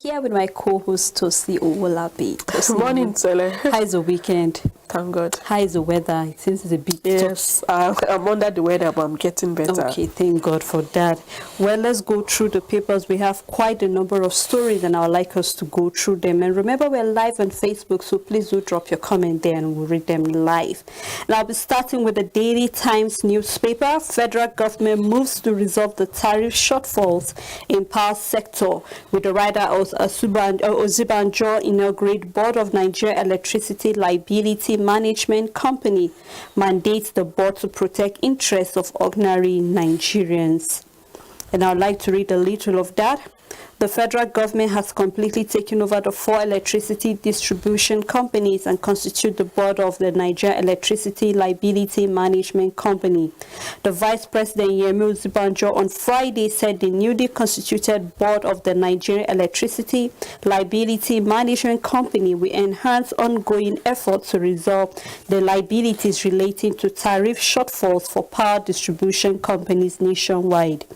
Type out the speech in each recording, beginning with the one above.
Here with my co-host Tosi Owolabi. Good morning, Sele. How is the weekend? Thank God. How is the weather? It seems it's a bit Yes, I'm under the weather, but I'm getting better. Okay, thank God for that. Well, let's go through the papers. We have quite a number of stories and I would like us to go through them. And remember, we're live on Facebook, so please do drop your comment there and we'll read them live. And I'll be starting with the Daily Times newspaper. Federal government moves to resolve the tariff shortfalls in power sector, with the writer of Ozibanjo inaugurate Board of Nigeria Electricity Liability Management Company, mandates the board to protect interests of ordinary Nigerians. And I'd like to read a little of that. The federal government has completely taken over the 4 electricity distribution companies and constitute the board of the Nigeria Electricity Liability Management Company. The Vice President Yemi Osinbajo on Friday said the newly constituted board of the Nigeria Electricity Liability Management Company will enhance ongoing efforts to resolve the liabilities relating to tariff shortfalls for power distribution companies nationwide.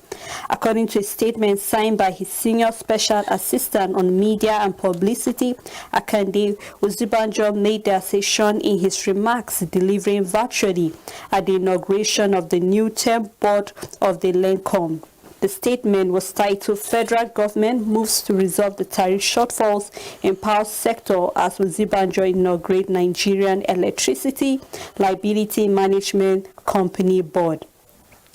According to a statement signed by his senior special assistant on media and publicity, Akande Osinbajo made the assertion in his remarks delivering virtually at the inauguration of the new term board of the LENCOM. The statement was titled Federal Government Moves to Resolve the Tariff Shortfalls in Power Sector as Osinbajo inaugurates Nigerian Electricity Liability Management Company Board.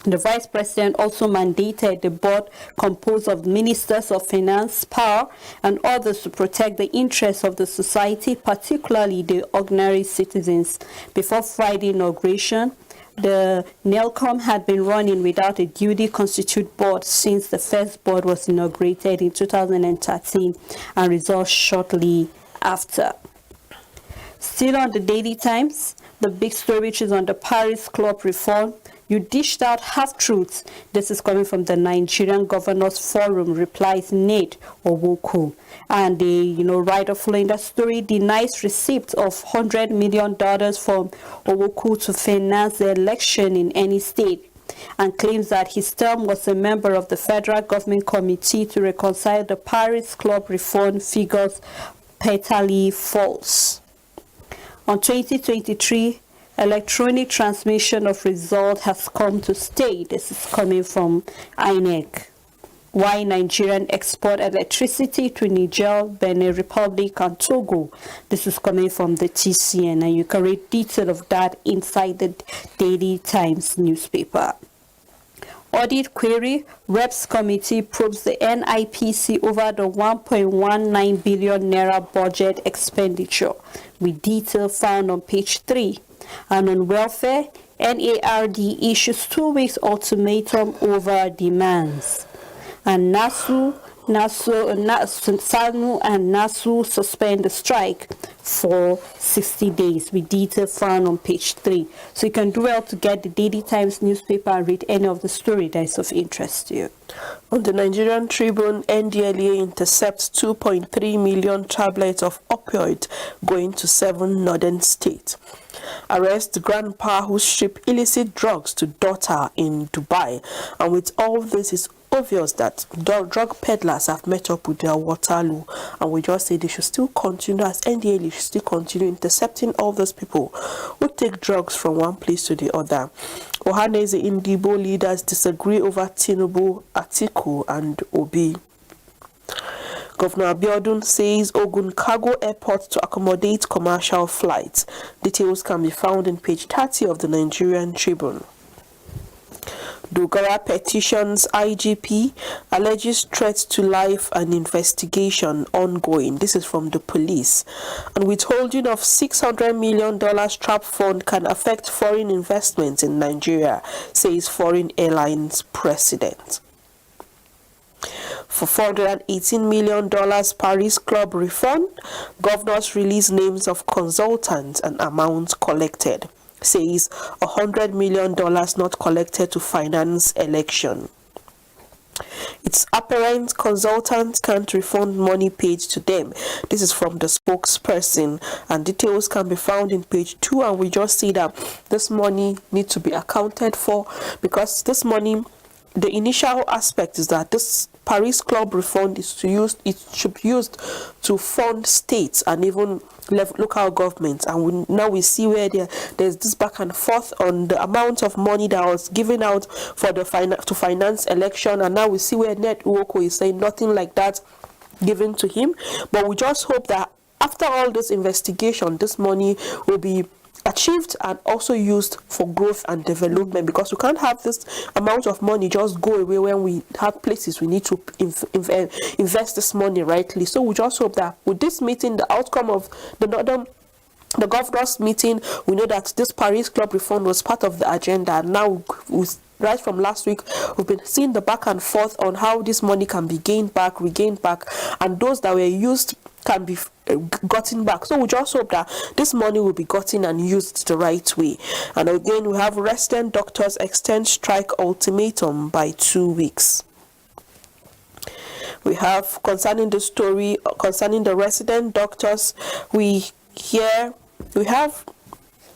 The Vice President also mandated the board composed of ministers of finance, power, and others to protect the interests of the society, particularly the ordinary citizens. Before Friday inauguration, the NELCOM had been running without a duly constituted board since the first board was inaugurated in 2013 and resolved shortly after. Still on the Daily Times, the big story which is on the Paris Club reform. You dished out half-truths. This is coming from the Nigerian Governors Forum, replies Nate Owoku. And the writer following that story denies receipt of $100 million from Owoku to finance the election in any state, and claims that his term was a member of the Federal Government Committee to reconcile the Paris Club reform figures patently false. On 2023, electronic transmission of result has come to stay. This is coming from INEC. Why Nigerian export electricity to Niger, Benin Republic, and Togo. This is coming from the TCN, and you can read detail of that inside the Daily Times newspaper. Audit query, Reps Committee probes the NIPC over the 1.19 billion naira budget expenditure, with detail found on page 3. And on welfare, NARD issues 2 weeks ultimatum over demands. And SANU and NASU suspend the strike for 60 days, with detail found on page 3. So you can do well to get the Daily Times newspaper and read any of the story that is of interest to you. On the Nigerian Tribune, NDLEA intercepts 2.3 million tablets of opioid going to 7 northern states. Arrest grandpa who shipped illicit drugs to daughter in Dubai. And with all this, it's obvious that drug peddlers have met up with their Waterloo, and we just say they should still continue, as NDLEA should still continue intercepting all those people who take drugs from one place to the other. Ohaneze Indibo leaders disagree over Tinubu, Atiku, and Obi. Governor Abiodun says Ogun Cargo Airport to accommodate commercial flights. Details can be found in page 30 of the Nigerian Tribune. Dogara petitions IGP, alleges threats to life and investigation ongoing. This is from the police. And withholding of $600 million trap fund can affect foreign investments in Nigeria, says Foreign Airlines president. For $418 million Paris Club refund, governors release names of consultants and amounts collected. Says $100 million not collected to finance election. It's apparent consultants can't refund money paid to them. This is from the spokesperson, and details can be found in page 2. And we just see that this money needs to be accounted for, because this money, the initial aspect is that this Paris Club refund it should be used to fund states and even local governments, and now we see where there's this back and forth on the amount of money that was given out for the to finance election, and now we see where Ned Nwoko is saying nothing like that given to him. But we just hope that after all this investigation, this money will be achieved and also used for growth and development, because we can't have this amount of money just go away when we have places we need to invest this money rightly. So we just hope that with this meeting, the outcome of the governor's meeting, we know that this Paris Club reform was part of the agenda, and now right from last week we've been seeing the back and forth on how this money can be regained back, and those that were used can be gotten back. So we just hope that this money will be gotten and used the right way. And again, we have resident doctors extend strike ultimatum by 2 weeks. We have concerning the story concerning the resident doctors, we have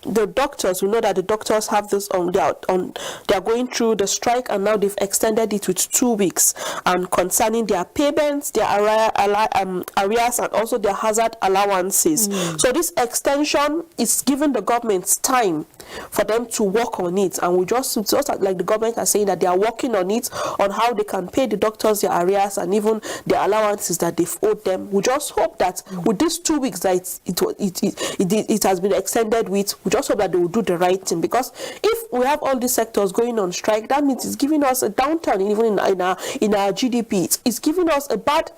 the doctors. We know that the doctors have this they are going through the strike, and now they've extended it with 2 weeks, and concerning their payments, their arrears, and also their hazard allowances. So this extension is giving the government time for them to work on it, and we just like the government are saying that they are working on it, on how they can pay the doctors their arrears and even their allowances that they've owed them. We just hope that with these 2 weeks that it has been extended with, we just hope that they will do the right thing, because if we have all these sectors going on strike, that means it's giving us a downturn even in our GDP. It's giving us a bad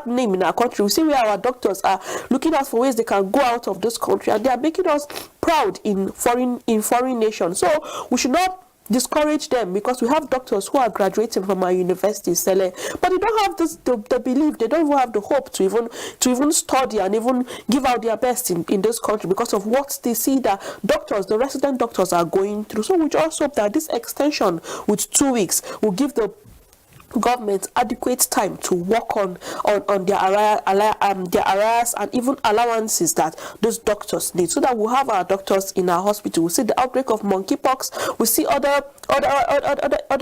name in our country. We see where our doctors are looking out for ways they can go out of this country, and they are making us proud in foreign nations. So we should not discourage them, because we have doctors who are graduating from our universities, but they don't have the belief, they don't even have the hope to even study and even give out their best in this country, because of what they see that the resident doctors are going through. So we just hope that this extension with 2 weeks will give the government adequate time to work on their arrears and even allowances that those doctors need, so that we'll have our doctors in our hospital. We see the outbreak of monkeypox, we see other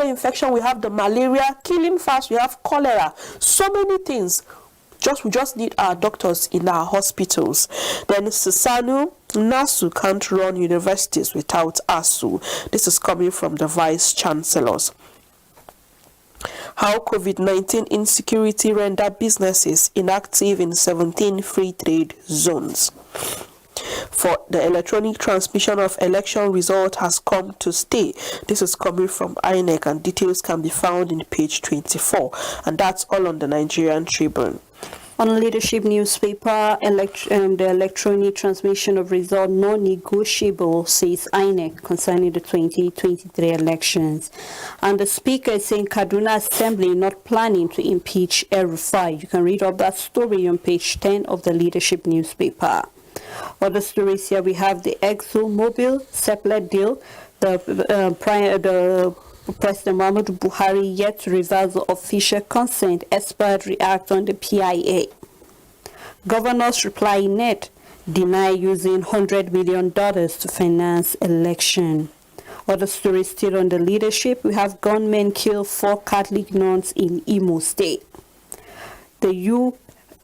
infection, we have the malaria killing fast, we have cholera, so many things. We just need our doctors in our hospitals. Then Sisanu, NASU can't run universities without ASU. This is coming from the Vice Chancellors. How COVID-19 insecurity render businesses inactive in 17 free trade zones. For the electronic transmission of election result has come to stay. This is coming from INEC, and details can be found in page 24. And that's all on the Nigerian Tribune. On Leadership newspaper, the electronic transmission of result non-negotiable, says INEC, concerning the 2023 elections. And the speaker is saying Kaduna Assembly not planning to impeach El-Rufai. You can read up that story on page 10 of the Leadership newspaper. Other stories here, we have the ExxonMobil separate deal, the President Muhammadu Buhari yet to reverse the official consent. Expert react on the PIA. Governors reply net deny using $100 million to finance election. Other stories still on the Leadership. We have gunmen kill 4 Catholic nuns in Imo State. The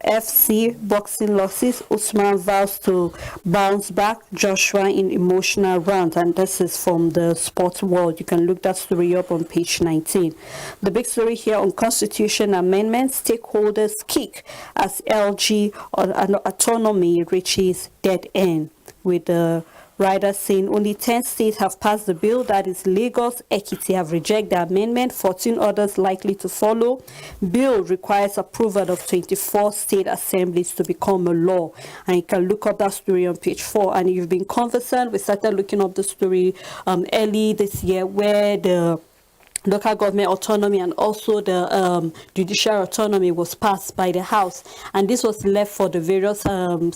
UFC boxing losses, Usman vows to bounce back, Joshua in emotional round, and this is from the sports world. You can look that story up on page 19. The big story here on constitution amendments, stakeholders kick as LG autonomy reaches dead end, with the Riders saying only 10 states have passed the bill. That is Lagos, Ekiti have rejected the amendment, 14 others likely to follow. Bill requires approval of 24 state assemblies to become a law. And you can look up that story on page 4. And if you've been conversant, we started looking up the story early this year, where the local government autonomy and also the judicial autonomy was passed by the House, and this was left for the various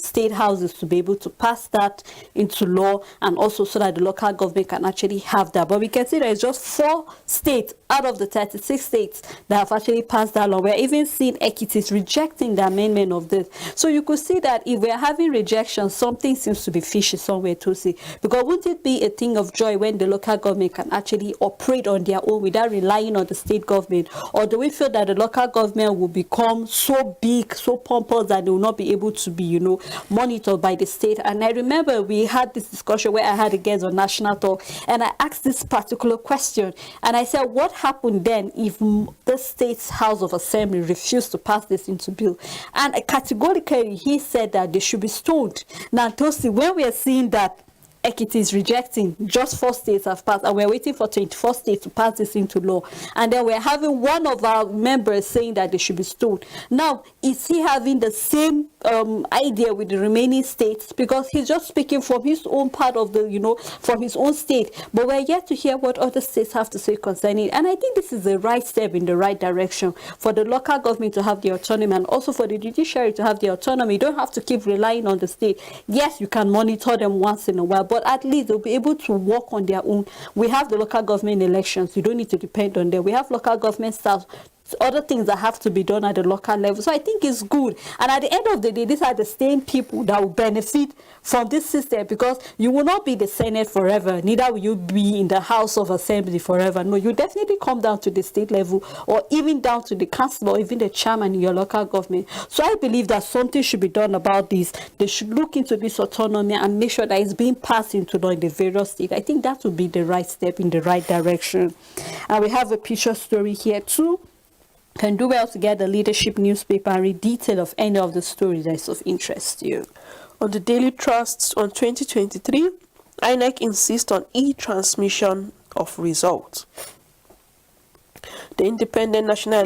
state houses to be able to pass that into law, and also so that the local government can actually have that. But we can see there is just 4 states out of the 36 states that have actually passed that law. We're even seeing Ekiti rejecting the amendment of this. So you could see that if we're having rejection, something seems to be fishy somewhere to see. Because wouldn't it be a thing of joy when the local government can actually operate on their own without without relying on the state government? Or do we feel that the local government will become so big, so pompous that they will not be able to be, monitored by the state? And I remember we had this discussion where I had a guest on National Talk, and I asked this particular question, and I said, what happened then if the state's House of Assembly refused to pass this into bill? And categorically, he said that they should be stoned. Now, Tosi, when we are seeing that Ekiti is rejecting, just 4 states have passed, and we're waiting for 24 states to pass this into law, and then we're having one of our members saying that they should be stoned. Now, is he having the same idea with the remaining states? Because he's just speaking from his own part of the, from his own state, but we're yet to hear what other states have to say concerning it. And I think this is the right step in the right direction for the local government to have the autonomy, and also for the judiciary to have the autonomy. You don't have to keep relying on the state. Yes, you can monitor them once in a while, but at least they'll be able to work on their own. We have the local government elections. You don't need to depend on them. We have local government staff, other things that have to be done at the local level. So I think it's good. And at the end of the day, these are the same people that will benefit from this system, because you will not be the Senate forever. Neither will you be in the House of Assembly forever. No, you definitely come down to the state level, or even down to the council, or even the chairman in your local government. So I believe that something should be done about this. They should look into this autonomy and make sure that it's being passed into law in the various states. I think that would be the right step in the right direction. And we have a picture story here too. Can do well to get the Leadership newspaper and read detail of any of the stories that is of interest to you. On the Daily Trusts on 2023, INEC insists on e-transmission of results. The Independent National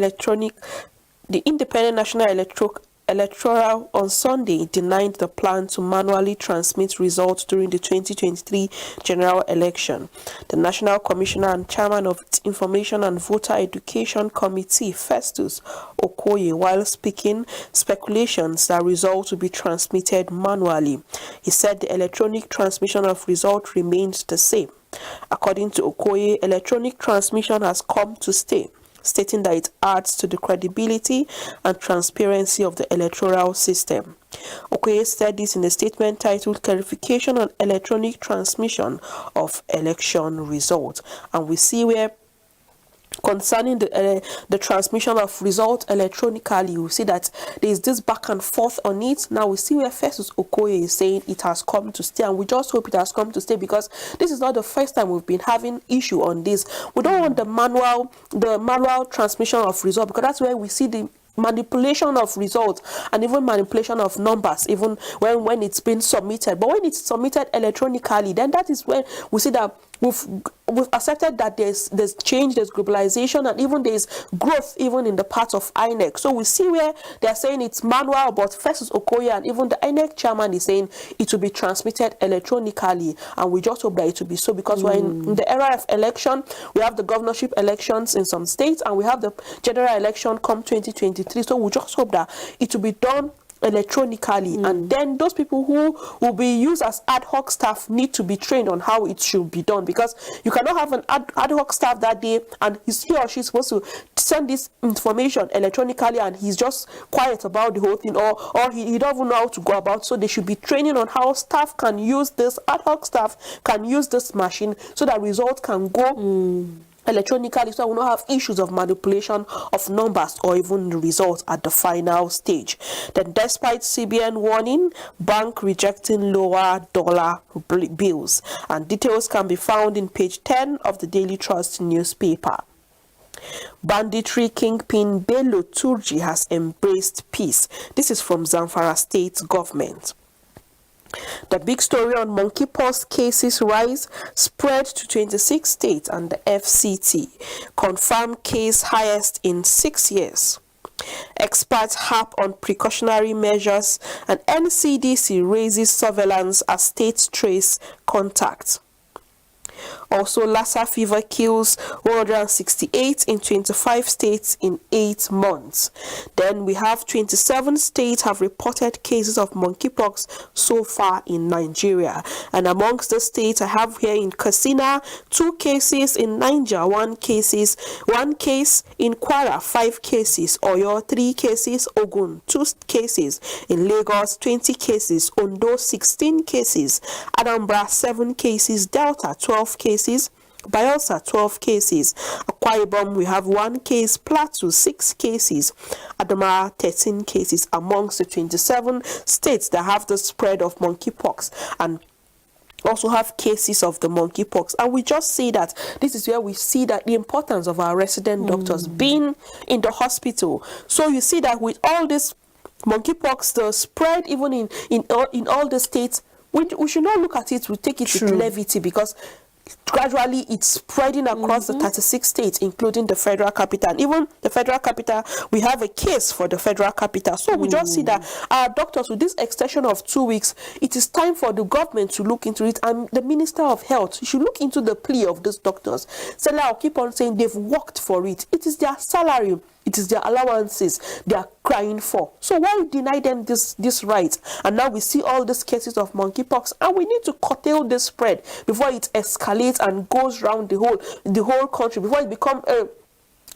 Electoral on Sunday denied the plan to manually transmit results during the 2023 general election. The National Commissioner and Chairman of its Information and Voter Education Committee, Festus Okoye, while speaking, speculations that results will be transmitted manually. He said the electronic transmission of results remains the same. According to Okoye, electronic transmission has come to stay, stating that it adds to the credibility and transparency of the electoral system. Okoye said this in a statement titled Clarification on Electronic Transmission of Election Results. And we see where, concerning the transmission of results electronically, we see that there is this back and forth on it. Now we see where Festus Okoye is saying it has come to stay, and we just hope it has come to stay, because this is not the first time we've been having issue on this. We don't want the manual transmission of results, because that's where we see the manipulation of results and even manipulation of numbers, even when it's been submitted. But when it's submitted electronically, then that is when we see that we've accepted that there's change, there's globalization, and even there's growth even in the part of INEC. So we see where they're saying it's manual, but Festus Okoye and even the INEC chairman is saying it will be transmitted electronically, and we just hope that it will be so, because we're in the era of election. We have the governorship elections in some states, and we have the general election come 2023. So we just hope that it will be done electronically, and then those people who will be used as ad hoc staff need to be trained on how it should be done, because you cannot have an ad hoc staff that day and he or she is supposed to send this information electronically and he's just quiet about the whole thing, or he don't even know how to go about. So they should be training on how staff can use this, ad hoc staff can use this machine, so that results can go electronically, so we will not have issues of manipulation of numbers or even the results at the final stage. Then, despite CBN warning, bank rejecting lower dollar bills, and details can be found in page 10 of the Daily Trust newspaper. Banditry kingpin Bello Turji has embraced peace. This is from Zamfara State government. The big story on monkeypox cases rise spread to 26 states, and the FCT confirmed case highest in 6 years. Experts harp on precautionary measures, and NCDC raises surveillance as states trace contacts. Also, Lassa fever kills 168 in 25 states in 8 months. Then we have 27 states have reported cases of monkeypox so far in Nigeria. And amongst the states, I have here in Katsina 2 cases, in Niger 1 case, in Kwara 5 cases, Oyo 3 cases, Ogun 2 cases, in Lagos 20 cases, Ondo 16 cases, Anambra 7 cases, Delta 12 cases, Bayelsa, 12 cases. Akwa Ibom, we have 1 case. Plateau, 6 cases. Adamawa, 13 cases amongst the 27 states that have the spread of monkeypox and also have cases of the monkeypox. And we just see that this is where we see that the importance of our resident doctors being in the hospital. So you see that with all this monkeypox, the spread even in all the states, we should not look at it, we take it with levity, because gradually it's spreading across the 36 states, including the federal capital. And even the federal capital, we have a case for the federal capital. So we just see that our doctors, with this extension of 2 weeks, it is time for the government to look into it, and the Minister of Health should look into the plea of these doctors. So I'll keep on saying they've worked for it. It is their salary, it is their allowances they are crying for. So why deny them this right? And now we see all these cases of monkeypox, and we need to curtail this spread before it escalates and goes around the whole country, before it becomes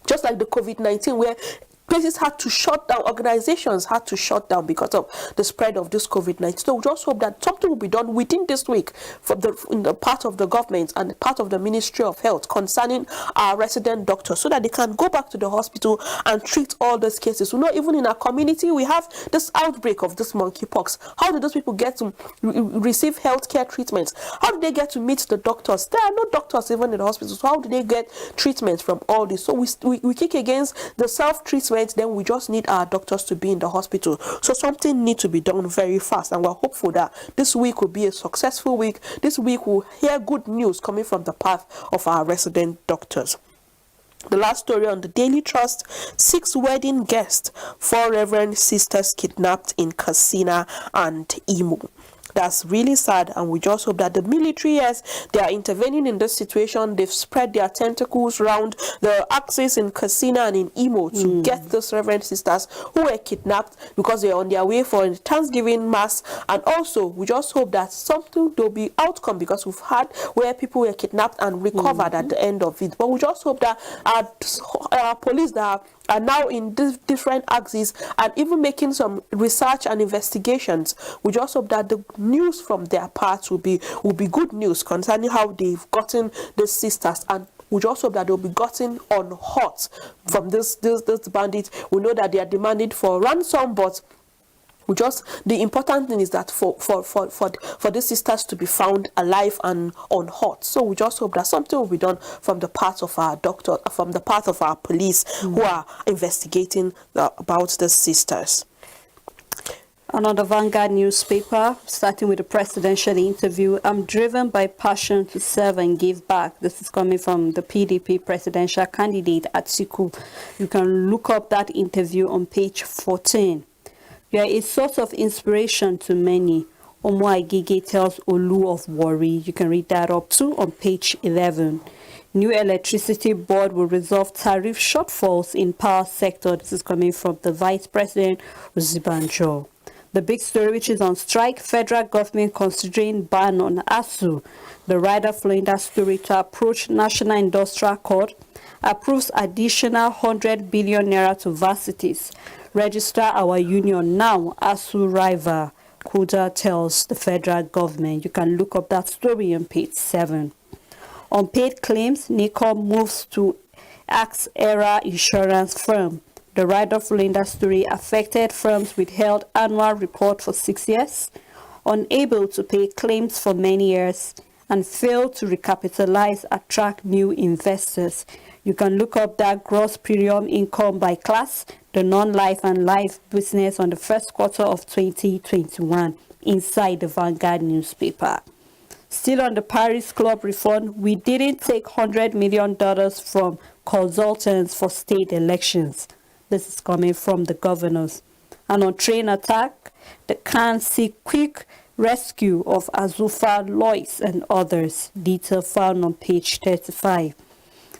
just like the COVID-19, where places had to shut down, organizations had to shut down because of the spread of this COVID-19. So we just hope that something will be done within this week in the part of the government and part of the Ministry of Health concerning our resident doctors, so that they can go back to the hospital and treat all these cases. We know even in our community we have this outbreak of this monkeypox. How do those people get to receive healthcare treatments? How do they get to meet the doctors? There are no doctors even in the hospital. So how do they get treatment from all this? So we kick against the self-treatment. Then we just need our doctors to be in the hospital. So something needs to be done very fast, and we're hopeful that this week will be a successful week. This week we'll hear good news coming from the path of our resident doctors. The last story on the Daily Trust: 6 wedding guests, 4 Reverend sisters kidnapped in Katsina and Imo. That's really sad, and we just hope that the military, yes, they are intervening in this situation. They've spread their tentacles around the axis in Katsina and in Imo to get those Reverend sisters who were kidnapped because they're on their way for a Thanksgiving mass. And also, we just hope that something will be outcome, because we've had where people were kidnapped and recovered at the end of it. But we just hope that our police that are now in different axes and even making some research and investigations, we just hope that the news from their part will be good news concerning how they've gotten the sisters, and we just hope that they'll be gotten on hot from this bandit. We know that they are demanding for ransom, but the important thing is that for the sisters to be found alive and unhurt. So we just hope that something will be done from the part of our doctor, from the part of our police who are investigating about the sisters. Another Vanguard newspaper, starting with the presidential interview. I'm driven by passion to serve and give back. This is coming from the PDP presidential candidate Atiku. You can look up that interview on page 14. You are a source of inspiration to many. Omo Agege tells Olu of Warri. You can read that up too on page 11. New electricity board will resolve tariff shortfalls in power sector. This is coming from the Vice President, Uzibanjo. The big story, which is on strike, federal government considering ban on ASU. The rider following that story to approach National Industrial Court, approves additional 100 billion naira to varsities. Register our union now, ASU rival, Kuda tells the federal government. You can look up that story on page 7. Unpaid claims, NICOM moves to Axe-era insurance firm. The rider following that story, affected firms withheld annual report for 6 years, unable to pay claims for many years, and failed to recapitalize, attract new investors. You can look up that gross premium income by class, the non-life and life business on the first quarter of 2021 inside the Vanguard newspaper. Still on the Paris Club refund, we didn't take $100 million from consultants for state elections. This is coming from the governors. And on train attack, the can see quick rescue of Azufa, Lois and others. Detail found on page 35.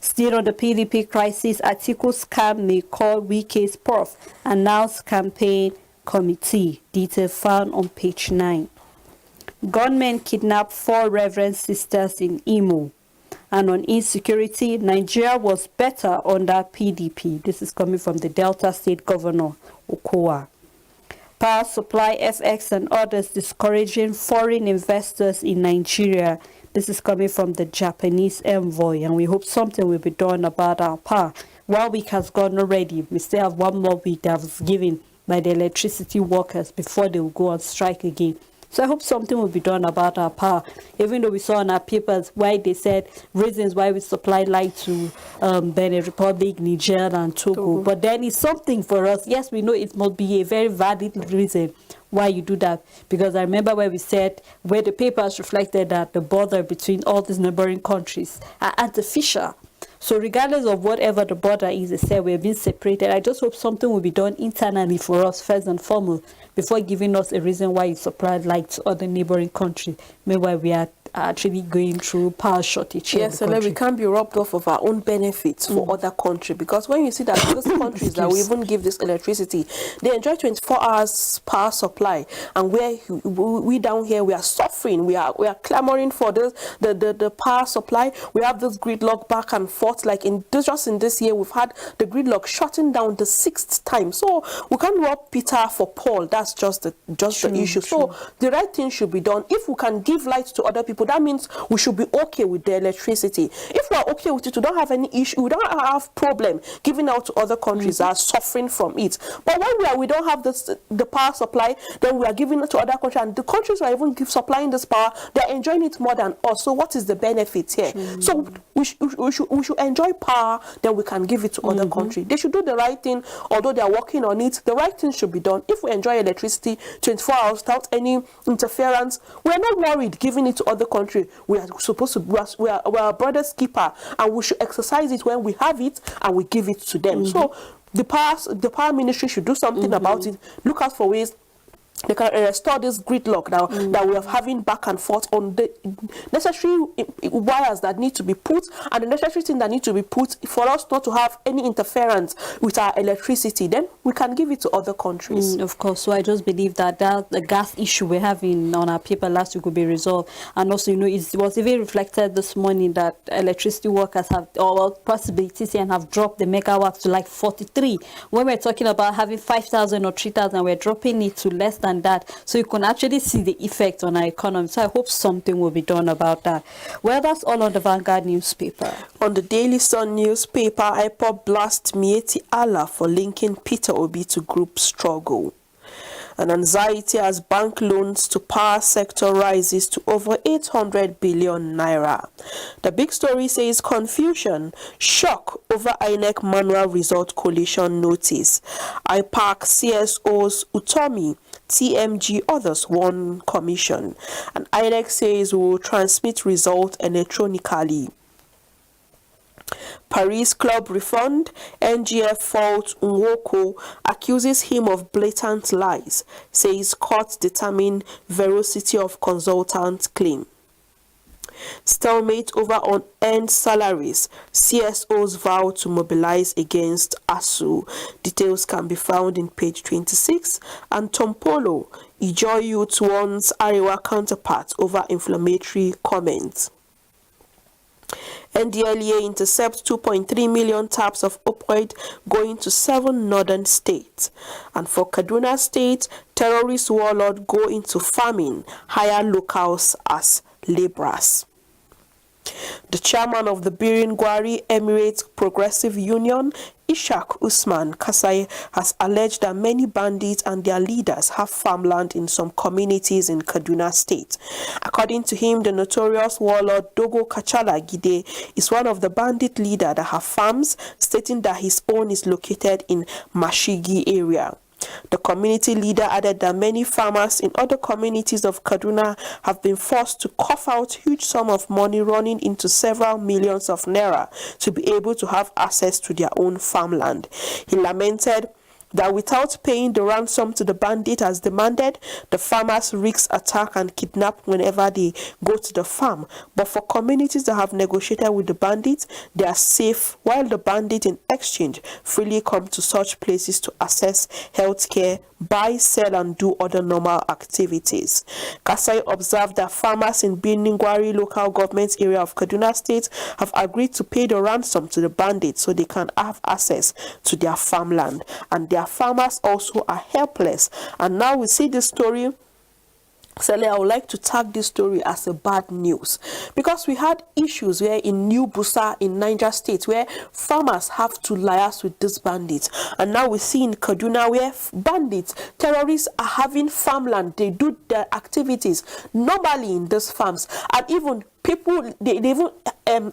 Still on the PDP crisis, Atiku scam may call Wike's prof. Announced campaign committee. Detail found on page 9. Gunmen kidnapped 4 Reverend sisters in Imo. And on insecurity, Nigeria was better under PDP. This is coming from the Delta State Governor, Okowa. Power supply, FX and others discouraging foreign investors in Nigeria. This is coming from the Japanese envoy, and we hope something will be done about our power. 1 week has gone already. We still have 1 more week that was given by the electricity workers before they will go on strike again. So I hope something will be done about our power. Even though we saw in our papers why they said reasons why we supply light to Benin Republic, Niger, and Togo. But then it's something for us. Yes, we know it must be a very valid reason why you do that. Because I remember where we said, where the papers reflected that the border between all these neighboring countries are artificial. So regardless of whatever the border is, they say we're being separated. I just hope something will be done internally for us first and foremost before giving us a reason why you supply light to other neighboring countries. Meanwhile, we are actually going through power shortage. Yes, and we can't be robbed off of our own benefits for other countries, because when you see that those countries that we even give this electricity, they enjoy 24 hours power supply, and we down here, we are suffering. We are clamoring for the power supply. We have this gridlock back and forth. Like just in this year, we've had the gridlock shutting down the 6th time. So we can't rob Peter for Paul. That's just the issue. So the right thing should be done. If we can give light to other people, that means we should be okay with the electricity. If we are okay with it, we don't have any issue, we don't have problem giving out to other countries that are suffering from it. But when we don't have the power supply, then we are giving it to other countries, and the countries who are even supplying this power, they're enjoying it more than us. So what is the benefit here? So we should enjoy power, then we can give it to other countries. They should do the right thing. Although they are working on it, the right thing should be done. If we enjoy electricity 24 hours without any interference, we are not worried giving it to other country. We are supposed to, we are our brother's keeper, and we should exercise it when we have it and we give it to them. So the power ministry should do something about it. Look out for ways they can restore this gridlock now that we are having back and forth on the necessary wires that need to be put, and the necessary thing that need to be put for us not to have any interference with our electricity. Then we can give it to other countries. Of course. So I just believe that the gas issue we're having on our paper last week will be resolved. And also, it was even reflected this morning that electricity workers have, or possibly TCN have dropped the megawatts to like 43. When we're talking about having 5,000 or 3,000, we're dropping it to less than that. So you can actually see the effect on our economy. So I hope something will be done about that. Well, that's all on the Vanguard newspaper. On the Daily Sun newspaper, IPOB blast Mieti Allah for linking Peter Obi to group struggle. And anxiety as bank loans to power sector rises to over 800 billion naira. The big story says confusion, shock over INEC manual result coalition notice. IPAC CSOs Utomi, TMG others won commission. And INEC says will transmit result electronically. Paris club refund, NGF fault Nwoko, accuses him of blatant lies, says court determine veracity of consultant claim. Stalemate over unearned salaries, CSOs vow to mobilize against ASU. Details can be found in page 26. And Tompolo, Ijoy Youth warns Arewa counterpart over inflammatory comments. NDLEA intercepts 2.3 million taps of opioid going to 7 northern states. And for Kaduna State, terrorist warlord go into farming, hire locals as laborers. The chairman of the Birin Gwari Emirates Progressive Union, Ishaq Usman Kasai, has alleged that many bandits and their leaders have farmland in some communities in Kaduna State. According to him, the notorious warlord Dogo Kachala Gide is one of the bandit leaders that have farms, stating that his own is located in Mashigi area. The community leader added that many farmers in other communities of Kaduna have been forced to cough out huge sums of money running into several millions of naira to be able to have access to their own farmland. He lamented that without paying the ransom to the bandit as demanded, the farmers risk attack and kidnap whenever they go to the farm. But for communities that have negotiated with the bandits, they are safe, while the bandits in exchange freely come to such places to access healthcare, buy, sell, and do other normal activities. Kasai observed that farmers in Biningwari local government area of Kaduna State have agreed to pay the ransom to the bandits so they can have access to their farmland, and their farmers also are helpless. And now we see this story Sally, I would like to tag this story as a bad news because we had issues where in New Busa in Niger State where farmers have to liaise with these bandits, and now we see in Kaduna where bandits, terrorists are having farmland. They do their activities normally in these farms, and even people they even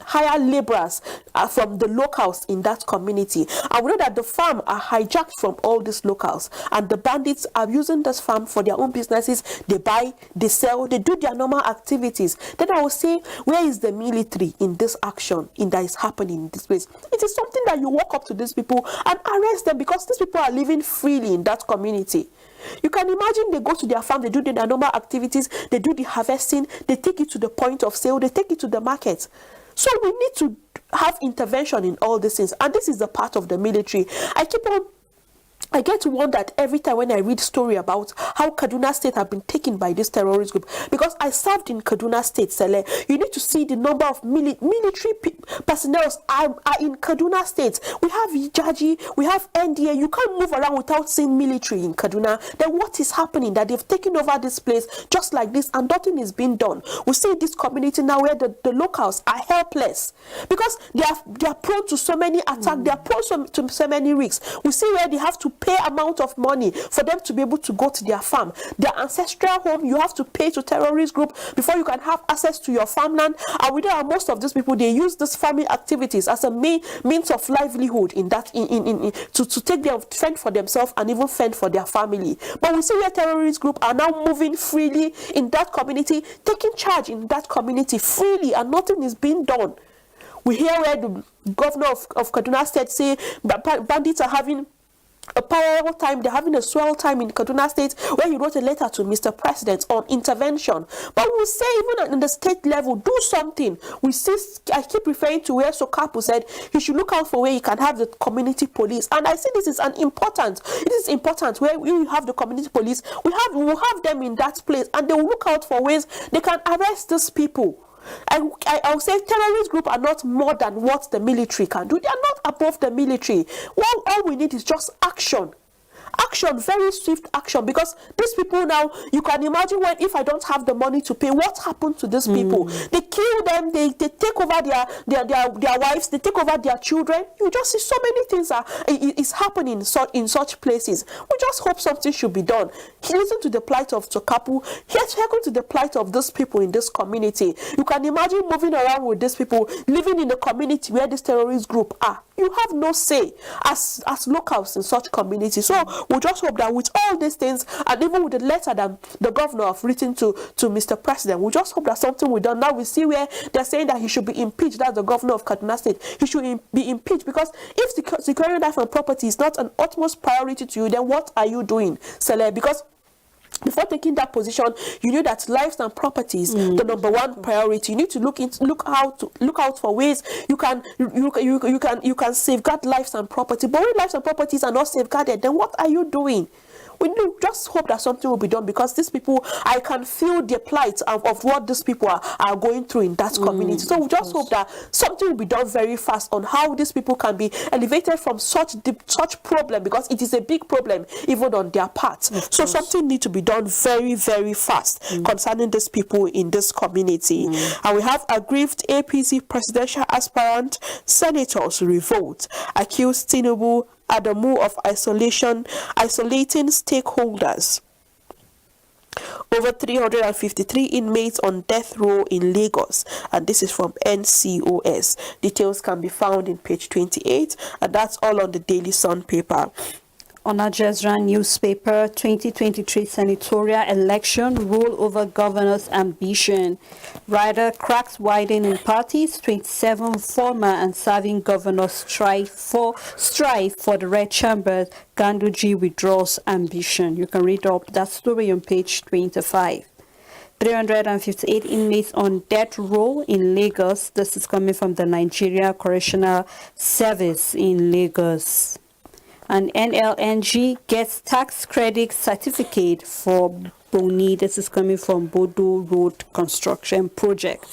hire laborers from the locals in that community, and we know that the farm are hijacked from all these locals, and the bandits are using this farm for their own businesses. They buy, they sell, they do their normal activities. Then I will say, where is the military in this action that is happening in this place? It is something that you walk up to these people and arrest them because these people are living freely in that community. You can imagine they go to their farm, they do their normal activities, they do the harvesting, they take it to the point of sale, they take it to the market. So we need to have intervention in all these things, and this is the part of the military. I get to wonder every time when I read story about how Kaduna State have been taken by this terrorist group, because I served in Kaduna State, Sele. You need to see the number of military personnel are in Kaduna State. We have Jaji, we have NDA. You can't move around without seeing military in Kaduna. Then what is happening? That they've taken over this place just like this and nothing is being done. We see this community now where the locals are helpless because they are prone to so many attacks. They are prone to so many risks. We see where they have to pay amount of money for them to be able to go to their farm, their ancestral home. You have to pay to terrorist group before you can have access to your farmland. And we know that most of these people, they use this farming activities as a means of livelihood to take them, fend for themselves and even fend for their family. But we see where terrorist group are now moving freely in that community, taking charge in that community freely, and nothing is being done. We hear where the governor of Kaduna State say bandits are having a parallel time, they're having a swell time in Kaduna State, where he wrote a letter to Mr. President on intervention. But we say even at the state level, do something. We see, I keep referring to where Sokapu said he should look out for where he can have the community police. And I see this is it is important where we have the community police, we'll have them in that place, and they will look out for ways they can arrest these people. I'll say terrorist group are not more than what the military can do. They are not above the military. All we need is just action. Action, very swift action, because these people now, you can imagine if I don't have the money to pay, what happened to these people? They kill them, they take over their wives, they take over their children. You just see so many things is happening in such places. We just hope something should be done. Listen to the plight of Tokapu, hearken to the plight of these people in this community. You can imagine moving around with these people, living in the community where this terrorist group are. You have no say as locals in such communities. So we just hope that with all these things, and even with the letter that the governor have written to Mr. President, we just hope that something will be done. Now we see where they're saying that he should be impeached. That's the governor of Kaduna State. He should be impeached, because if securing life and property is not an utmost priority to you, then what are you doing, Sele? Because before taking that position, you know that lives and property is the number one priority. You need to look out for ways you can safeguard lives and property. But when lives and properties are not safeguarded, then what are you doing? We just hope that something will be done, because these people, I can feel the plight of what these people are going through in that community. So we just hope that something will be done very fast on how these people can be elevated from such problem, because it is a big problem even on their part. So something needs to be done very, very fast concerning these people in this community. And we have aggrieved APC presidential aspirant senators revolt, accused Tinubu Adamu of isolating stakeholders. Over 353 inmates on death row in Lagos, and this is from NCOS. Details can be found in page 28, and that's all on the Daily Sun paper. On Al Jazeera newspaper, 2023 senatorial election roll over governor's ambition. Rider cracks widen in parties, 27 former and serving governors strive for the red chambers. Ganduji withdraws ambition. You can read up that story on page 25. 358 inmates on death row in Lagos. This is coming from the Nigeria Correctional Service in Lagos. And NLNG gets tax credit certificate for Boni. This is coming from Bodo Road Construction Project.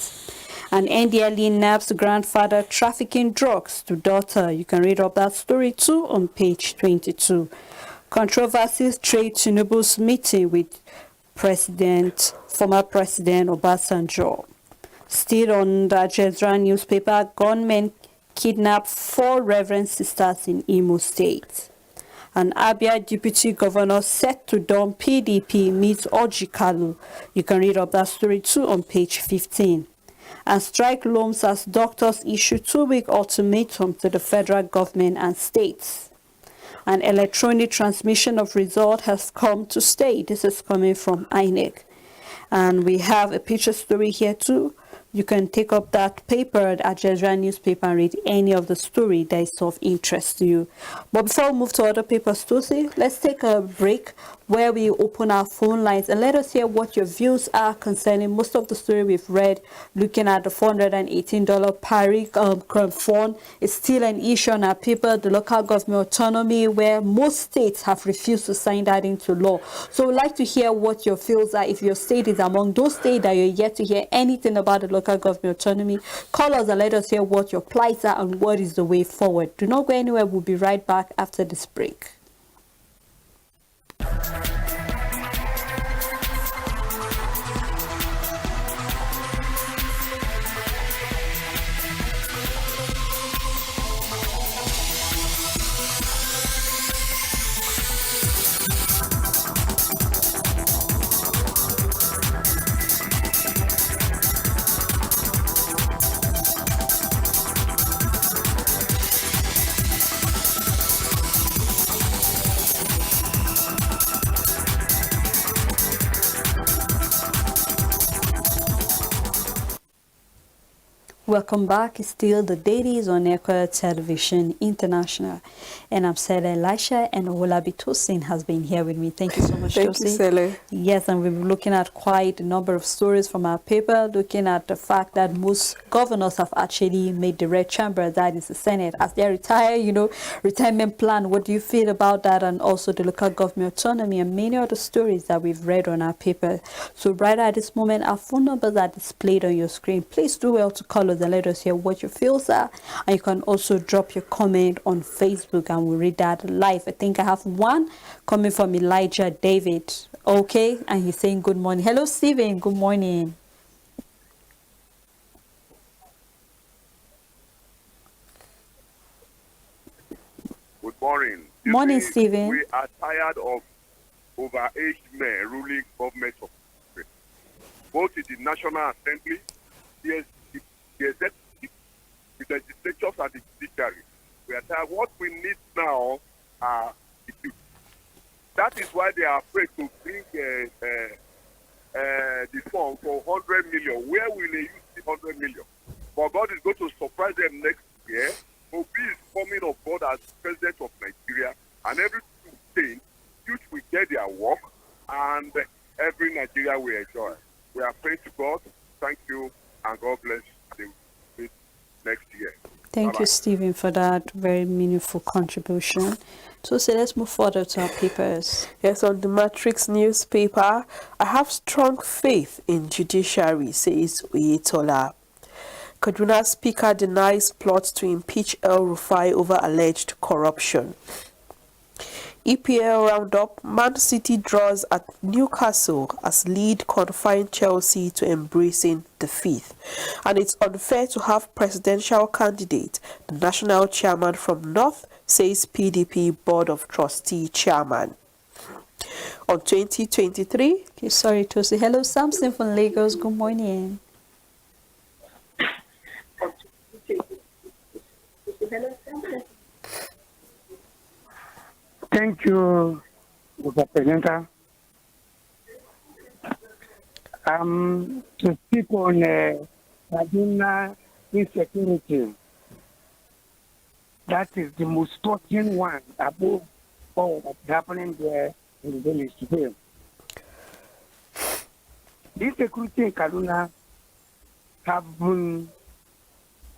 And NDLE nabbed grandfather trafficking drugs to daughter. You can read up that story too on page 22. Controversies trade Tinubu's meeting with former President Obasanjo. Still on the Jezreel newspaper, gunmen kidnapped 4 Reverend sisters in Imo State. An Abia deputy governor set to dump PDP meets Orji Kalu. You can read up that story too on page 15. And strike looms as doctors issue 2-week ultimatum to the federal government and states. An electronic transmission of result has come to stay. This is coming from INEC. And we have a picture story here too. You can take up that paper at Jezreel newspaper and read any of the story that is of interest to you. But before we move to other papers, Tosi, let's take a break where we open our phone lines and let us hear what your views are concerning most of the story we've read, looking at the $418 PARI fund. It's still an issue on our paper, the local government autonomy, where most states have refused to sign that into law. So we'd like to hear what your feels are. If your state is among those states that you're yet to hear anything about the local government autonomy, call us and let us hear what your plights are and what is the way forward. Do not go anywhere. We'll be right back after this break. Welcome back. It's still the Dailies on Echo Television International. And I'm Sele Elisha, and Olabi Tosin has been here with me. Thank you so much, Thank Tosin. you, Sele. Yes, and we've been looking at quite a number of stories from our paper, looking at the fact that most governors have actually made the red chamber, that is the Senate, as they retire, retirement plan. What do you feel about that? And also the local government autonomy and many other stories that we've read on our paper. So right at this moment, our phone numbers are displayed on your screen. Please do well to call us and let us hear what your feels are. And you can also drop your comment on Facebook and we'll read that live. I think I have one coming from Elijah David. Okay, and he's saying good morning. Hello, Stephen. Good morning. Good morning. Morning, Stephen. We are tired of overaged men ruling government of the country, both in the National Assembly, the executive, the legislatures, and the judiciary. We are tired. What we need now are the people. That is why they are afraid to bring the fund for 100 million. Where will they use the 100 million? But God is going to surprise them next year. Obi is coming on board as president of Nigeria, and everything will change. Youth will get their work, and every Nigeria will enjoy. We are praying to God. Thank you, and God bless you next year. Thank Bye-bye. you, Stephen, for that very meaningful contribution. So let's move further to our papers. Yes, on the Matrix newspaper, I have strong faith in judiciary, says Oyetola. Kaduna Speaker denies plot to impeach El Rufai over alleged corruption. EPL roundup, Man City draws at Newcastle as lead confine Chelsea to embracing defeat. And it's unfair to have presidential candidate, the national chairman from North, says PDP Board of Trustee chairman. On 2023... Okay, sorry, Tosi. Hello, Samson from Lagos. Good morning. Thank you, Mr. Presenter. To speak on Kaduna insecurity, that is the most touching one above all that's happening there in the village today. This security in Kaduna have been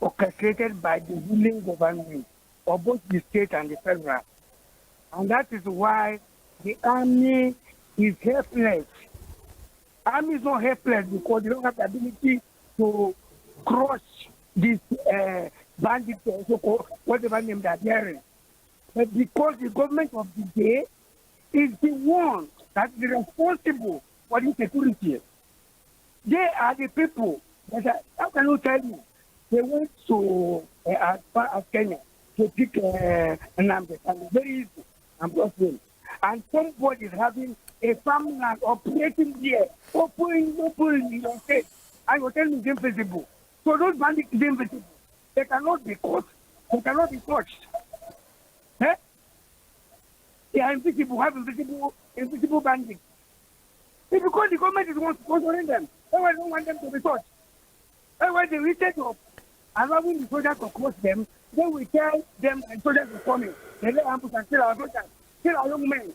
orchestrated by the ruling government of both the state and the federal. And that is why the army is helpless. Army is not helpless because they don't have the ability to crush these bandits, or whatever name they are bearing. But because the government of the day is the one that is responsible for the security. They are the people that are, how can you tell me? They went to as far as Kenya to pick Nnamdi, and very easy. I'm just saying. And somebody is having a farmland operating there, open in your state, and you tell me it's invisible. So those bandits is invisible. They cannot be caught. They cannot be touched. Eh? They are invisible, have invisible bandits. It's because the government is sponsoring them. That's why they don't want them to be touched. That's why they instead of allowing the soldiers to cross them, they will tell them and soldiers to come in. They let ambush and kill our soldiers, kill our young men.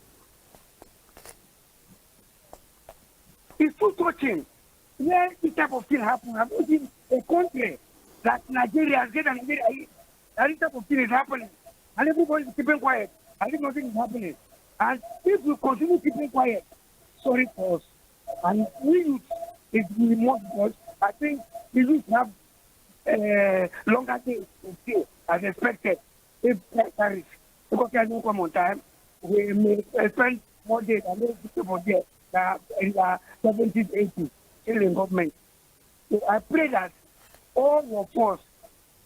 It's too touching. Where this type of thing happens, I've seen a country like Nigeria, that this type of thing is happening. And everybody is keeping quiet. I think nothing is happening. And if we continue keeping quiet, sorry for us. And we youth is the most because I think the youth have longer days to stay as expected. If tariffs, because they don't come on time, we may spend more days and those people there that are in the 70s, 80s, still in government. So I pray that all of us,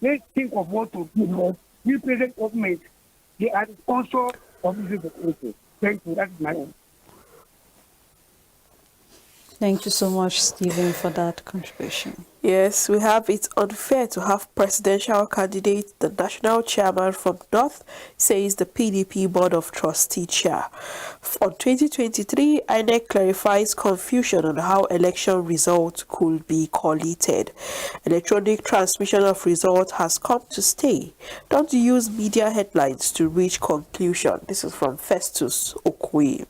let's think of what to do. Because the present government, they are the sponsor of this security. Thank you. That's my own. Thank you so much, Stephen, for that contribution. Yes, we have it's unfair to have presidential candidate, the national chairman from North, says the PDP Board of Trustee chair. On 2023, INEC clarifies confusion on how election results could be collated. Electronic transmission of results has come to stay. Don't use media headlines to reach conclusion. This is from Festus Okwe.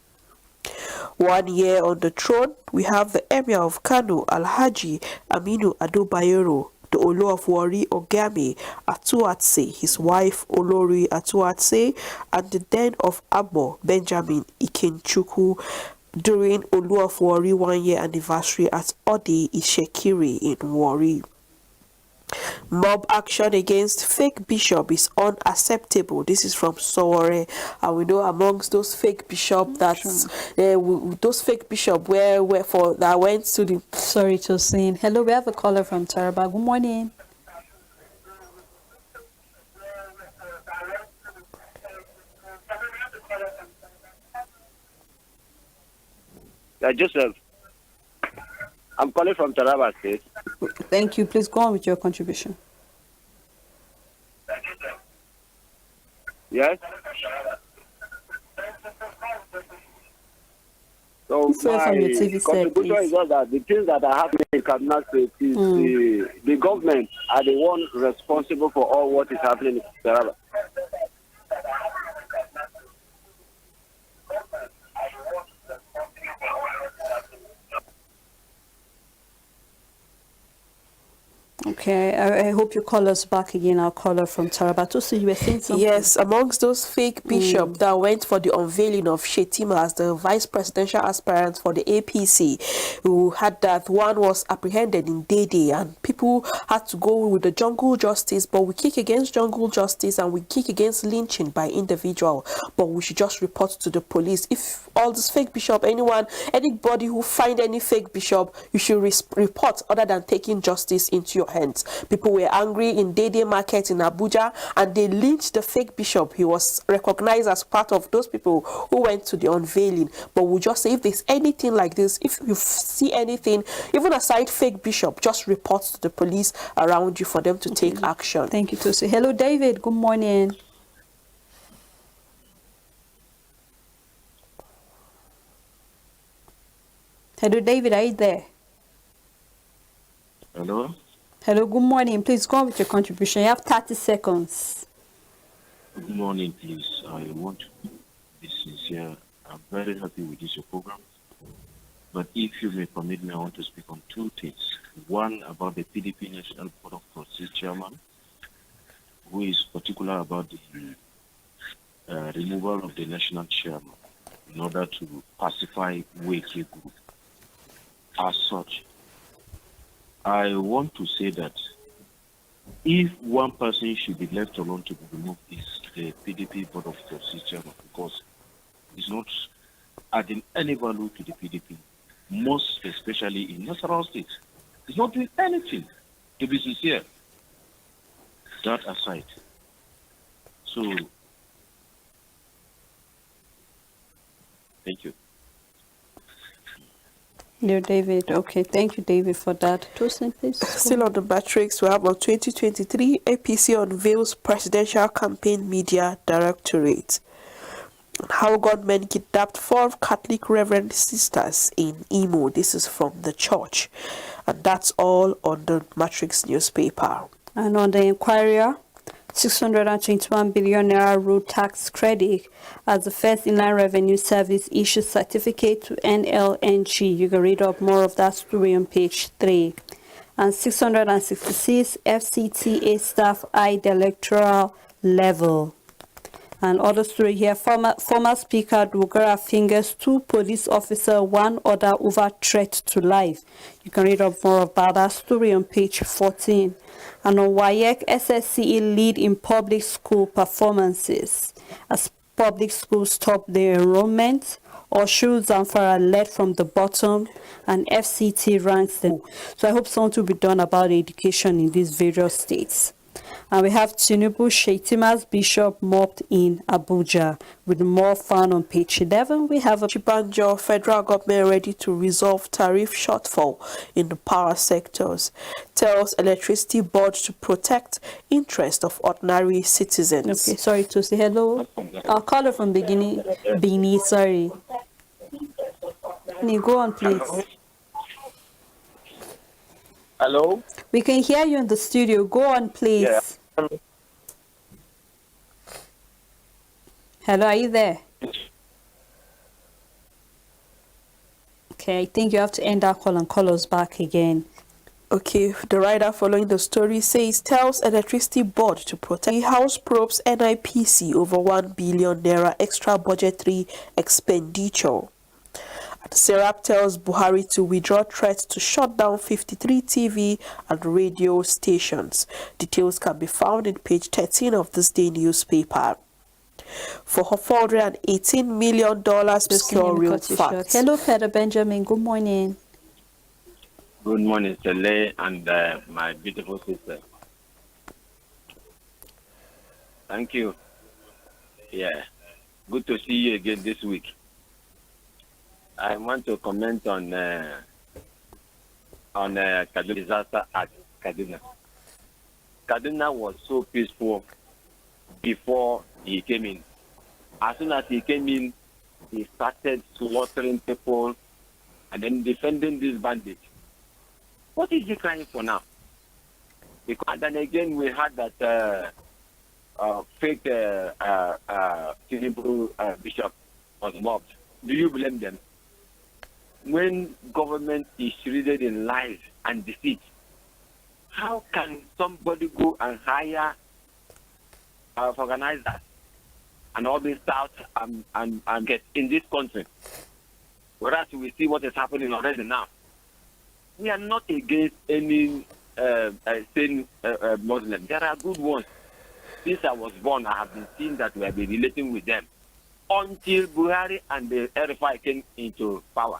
1 year on the throne, we have the Emir of Kano, Alhaji Aminu Ado Bayero, the Olo of Wari Ogame Atuatse, his wife Olori Atuatse, and the Den of Abo Benjamin Ikenchuku during Olo of Wari 1 year anniversary at Ode Ishekiri in Wari. Mob action against fake bishop is unacceptable. This is from Sowore, and we know amongst those fake bishop those fake bishop where for that went to the. Sorry to say. Hello, we have a caller from Taraba. Good morning. Joseph, I'm calling from Taraba State. Thank you. Please go on with your contribution. Yes? So my from your TV set, contribution is just that the things that are happening in Kaduna State is the government are the one responsible for all what is happening in Taraba. Okay, I hope you call us back again. Our caller from Taraba. So you were saying something? Yes, amongst those fake bishops that went for the unveiling of Shetima as the vice presidential aspirant for the APC, who had that one was apprehended in Dede, and people had to go with the jungle justice, but we kick against jungle justice and we kick against lynching by individual, but we should just report to the police. If all this fake bishop, anybody who find any fake bishop, you should report other than taking justice into your hands. People were angry in Dede Market in Abuja, and they lynched the fake bishop. He was recognized as part of those people who went to the unveiling. But we just say, if there's anything like this, if you see anything, even aside fake bishop, just report to the police around you for them to take action. Thank you, Tosi. Hello, David. Good morning. Hello, David. Are you there? Hello? Hello, good morning. Please go on with your contribution. You have 30 seconds. Good morning, please. I want to be sincere. I'm very happy with this program. But if you may permit me, I want to speak on two things. One, about the PDP National Board of Trustees chairman, who is particular about the removal of the national chairman in order to pacify Wake group. As such, I want to say that if one person should be left alone to be removed, is the PDP Board of Trustees chairman, because it's not adding any value to the PDP. most especially in Nasarawa State. He's not doing anything, to be sincere. That aside. So, thank you. Yeah, David. Okay, thank you, David, for that. Tosin, please. Still on the matrix, we have on 2023, APC unveils Presidential Campaign Media Directorate. How gunmen kidnapped 4 Catholic Reverend Sisters in Imo. This is from the church. And that's all on the Matrix newspaper. And on the Inquirer, 621 billion naira road tax credit as the first inland revenue service issues certificate to NLNG. You can read up more of that story on page 3. And 666 FCTA staff eyed the electoral level. And other story here, former Speaker Dogara fingers 2 police officers, 1 other over threat to life. You can read up more about that story on page 14. And on WAEC, SSCE lead in public school performances. As public schools stop their enrollment, Oshu Zamfara led from the bottom, and FCT ranks them. So I hope something will be done about education in these various states. And we have Tinubu Shetima's bishop mobbed in Abuja. With more found on page 11, we have a Chibanjo, federal government ready to resolve tariff shortfall in the power sectors. Tells electricity board to protect interest of ordinary citizens. Okay, sorry to say hello. I'll call her from beginning. Bini, sorry. Can you go on, please? Hello? We can hear you in the studio. Go on, please. Yeah. Hello, are you there? Okay, I think you have to end that call and call us back again. Okay, the writer following the story says, tells electricity board to protect. The House probes NIPC over 1 billion naira extra budgetary expenditure. Serap tells Buhari to withdraw threats to shut down 53 TV and radio stations. Details can be found in page 13 of this day newspaper. For $418 million secure real facts. Hello, Father Benjamin. Good morning. Good morning, Sele, and my beautiful sister. Thank you. Yeah, good to see you again this week. I want to comment on Kaduna disaster at Kaduna. Kaduna was so peaceful before he came in. As soon as he came in, he started slaughtering people and then defending this bandit. What is he crying for now? Because then again we heard that fake Tinubu bishop was mobbed. Do you blame them? When government is shrouded in lies and deceit, how can somebody go and hire organizers and all this stuff and get in this country? Whereas we see what is happening already now. We are not against any sane Muslim. There are good ones. Since I was born, I have been seeing that we have been relating with them until Buhari and the RFI came into power.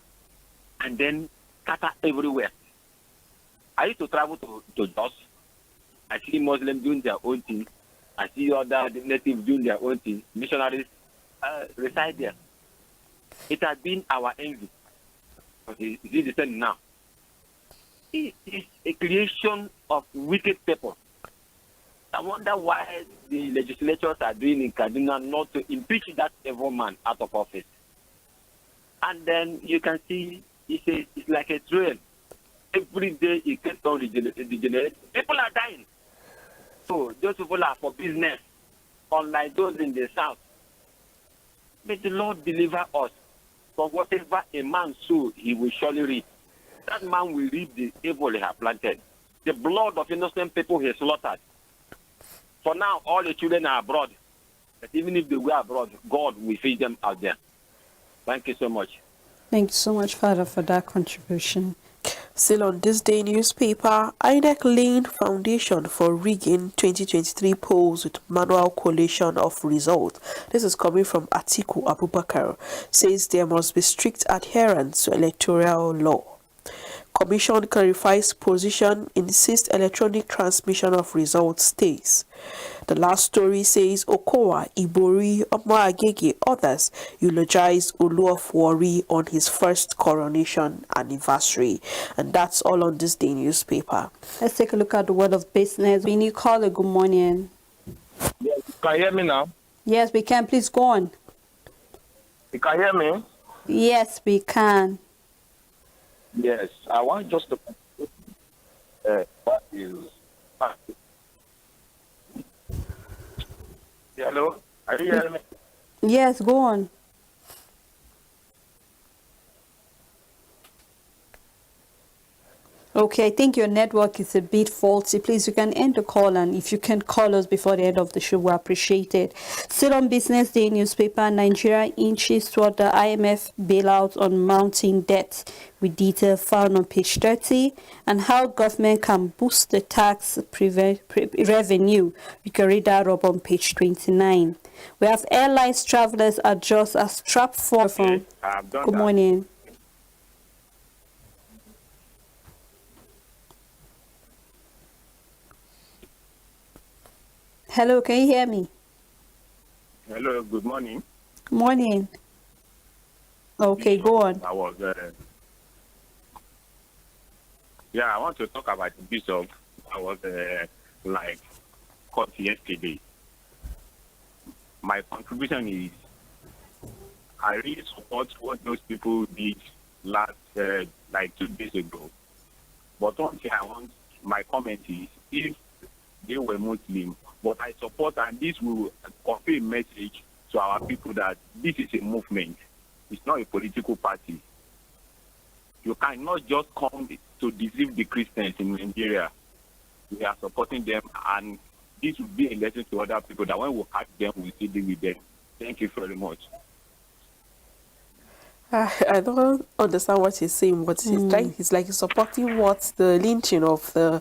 And then scatter everywhere. I used to travel to Jos. I see Muslims doing their own thing. I see other natives doing their own thing. Missionaries reside there. It has been our envy. But is it the same now? It is a creation of wicked people. I wonder why the legislators are doing in Kaduna not to impeach that evil man out of office. And then you can see it's like a train. Every day it keeps on degenerating. People are dying. So those people are for business, unlike those in the south. May the Lord deliver us. For whatever a man sow, he will surely reap. That man will reap the evil he has planted. The blood of innocent people he has slaughtered. For now, all the children are abroad. But even if they were abroad, God will feed them out there. Thank you so much. Thank you so much, Father, for that contribution. Still on this day newspaper, INEC laying foundation for rigging 2023 polls with manual collation of results. This is coming from Atiku Abubakar. Says there must be strict adherence to electoral law. Commission clarifies position, insists electronic transmission of results stays. The last story says Okowa, Ibori, Omo Agege, others eulogize Olu of Warri on his first coronation anniversary. And that's all on this day newspaper. Let's take a look at the world of business. We need caller. Good morning. Yes, can you hear me now? Yes, we can. Please go on. You can hear me? Yes, we can. Yes, I want just to what is hello? Are you hearing me? Yes, go on. Okay, I think your network is a bit faulty. Please, you can end the call, and if you can call us before the end of the show, we appreciate it. Still on Business Day newspaper, Nigeria inches toward the IMF bailout on mounting debt, with detail found on page 30, and how government can boost the tax revenue. You can read that up on page 29. We have airlines travelers adjust as trap for from. Good morning. Hello, can you hear me? Hello, good morning. Morning. Okay, go on. I was I want to talk about the bishop. I was like caught yesterday. My contribution is I really support what those people did last like 2 days ago. But one thing I want my comment is if they were Muslim, but I support, and this will convey a message to our people that this is a movement. It's not a political party. You cannot just come to deceive the Christians in Nigeria. We are supporting them, and this will be a lesson to other people that when we catch them, we still deal with them. Thank you very much. I don't understand what he's saying, but he's like supporting what the lynching of the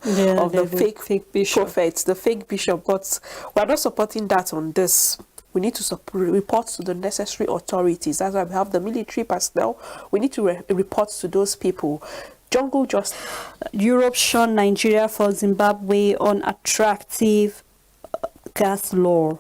fake bishop. Prophets, the fake bishop. But we're not supporting that on this. We need to report to the necessary authorities. That's why we have the military personnel. We need to report to those people. Jungle just Europe shunned Nigeria for Zimbabwe on attractive gas law.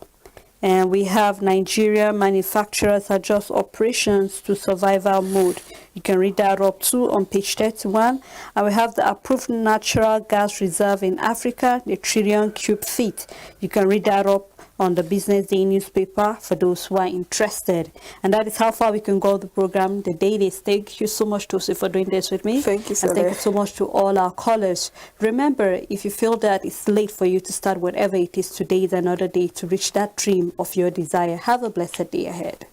And we have Nigeria manufacturers adjust operations to survival mode. You can read that up too on page 31. And we have the approved natural gas reserve in Africa, the trillion cube feet. You can read that up on the Business Day newspaper for those who are interested. And that is how far we can go with the program, the Dailies. Thank you so much, Tosi, for doing this with me. Thank you, sir. And thank you so much to all our callers. Remember, if you feel that it's late for you to start whatever it is, today is another day to reach that dream of your desire. Have a blessed day ahead.